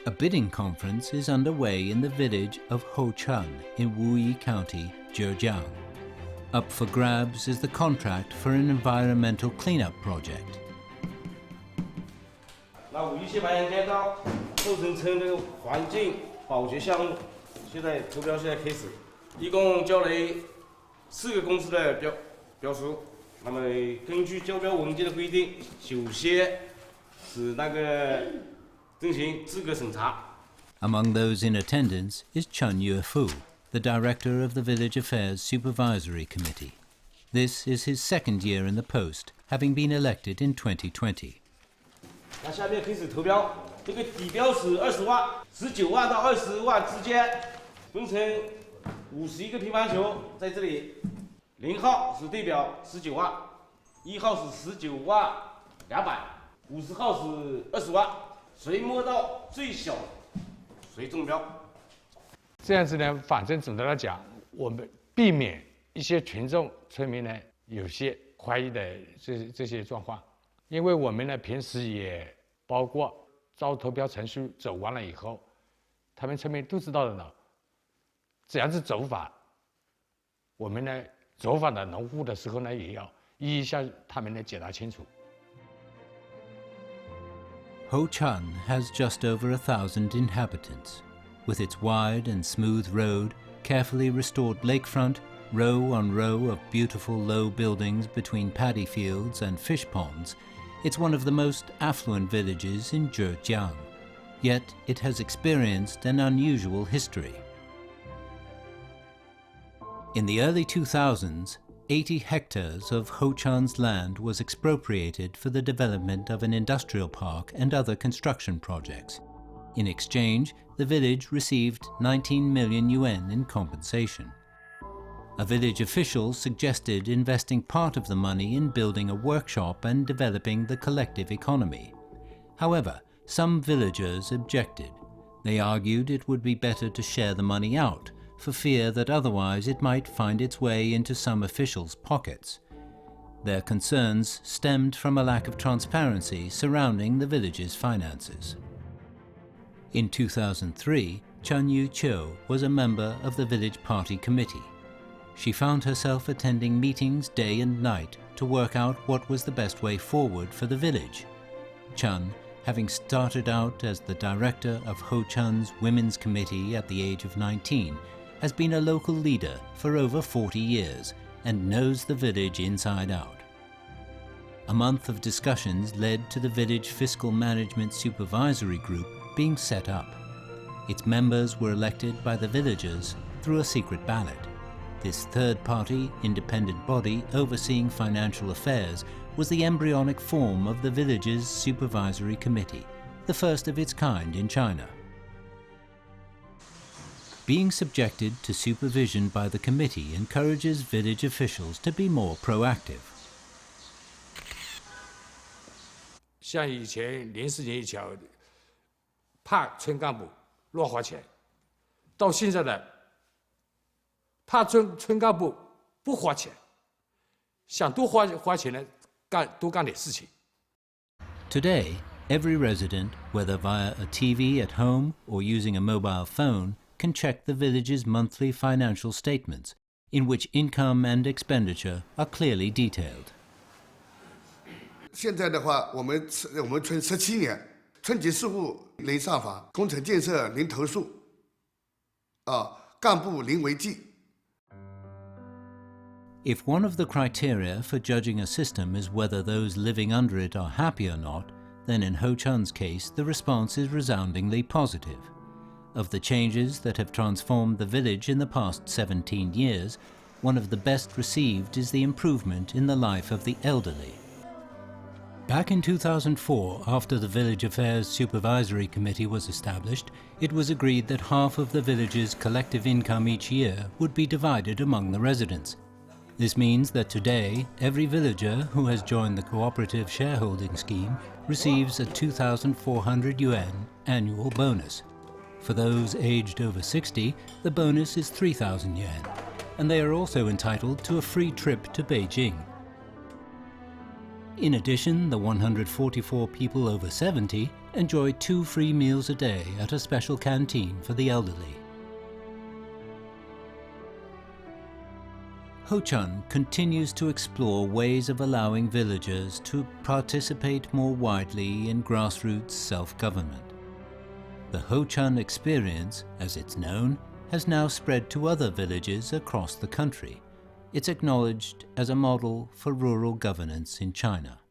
A bidding conference is underway in the village of Houchen in Wuyi County, Zhejiang. Up for grabs is the contract for an environmental cleanup project. 那武义县白杨街道后城村的环境保洁项目，现在投标现在开始，一共交了4个公司的标书。那么根据交标文件的规定，首先是那个进行资格审查。 Among those in attendance is Chun Yuefu, the director of the Village Affairs Supervisory Committee. This is his second year in the post, having been elected in 2020. 那下面开始投标，这个底标是20万，19万到20万之间，分成51个乒乓球在这里，0号是对表19万，1号是19万200，50号是20万，谁摸到最小谁中标。这样子呢，反正总的来讲，我们避免一些群众村民呢有些怀疑的这些状况。 因为我们呢，平时也包括招投标程序走完了以后，他们村民都知道的呢。只要是走法，我们呢走法的农户的时候呢，也要一一向他们呢解答清楚。Houchen has just over 1,000 inhabitants. With its wide and smooth road, carefully restored lakefront, row on row of beautiful low buildings between paddy fields and fish ponds, it's one of the most affluent villages in Zhejiang, yet it has experienced an unusual history. In the early 2000s, 80 hectares of Houchen's land was expropriated for the development of an industrial park and other construction projects. In exchange, the village received 19 million yuan in compensation. A village official suggested investing part of the money in building a workshop and developing the collective economy. However, some villagers objected. They argued it would be better to share the money out, for fear that otherwise it might find its way into some officials' pockets. Their concerns stemmed from a lack of transparency surrounding the village's finances. In 2003, Chun Yu-cho was a member of the village party committee. She found herself attending meetings day and night to work out what was the best way forward for the village. Chun, having started out as the director of Houchen's Women's Committee at the age of 19, has been a local leader for over 40 years and knows the village inside out. A month of discussions led to the Village Fiscal Management Supervisory Group being set up. Its members were elected by the villagers through a secret ballot. This third-party, independent body overseeing financial affairs was the embryonic form of the village's Supervisory Committee, the first of its kind in China. Being subjected to supervision by the committee encourages village officials to be more proactive. 像以前04年以前，怕村干部乱花钱，到现在呢。 怕村干部不花钱，想多花钱呢，多干点事情。 Today, every resident, whether via a TV at home or using a mobile phone, can check the village's monthly financial statements, in which income and expenditure are clearly detailed. 现在的话，我们村17年，村级事务零上访，工程建设零投诉，干部零违纪。 If one of the criteria for judging a system is whether those living under it are happy or not, then in Houchen's case the response is resoundingly positive. Of the changes that have transformed the village in the past 17 years, one of the best received is the improvement in the life of the elderly. Back in 2004, after the Village Affairs Supervisory Committee was established, it was agreed that half of the village's collective income each year would be divided among the residents. This means that today, every villager who has joined the cooperative shareholding scheme receives a 2,400 yuan annual bonus. For those aged over 60, the bonus is 3,000 yuan, and they are also entitled to a free trip to Beijing. In addition, the 144 people over 70 enjoy 2 free meals a day at a special canteen for the elderly. Houchen continues to explore ways of allowing villagers to participate more widely in grassroots self-government. The Houchen experience, as it's known, has now spread to other villages across the country. It's acknowledged as a model for rural governance in China.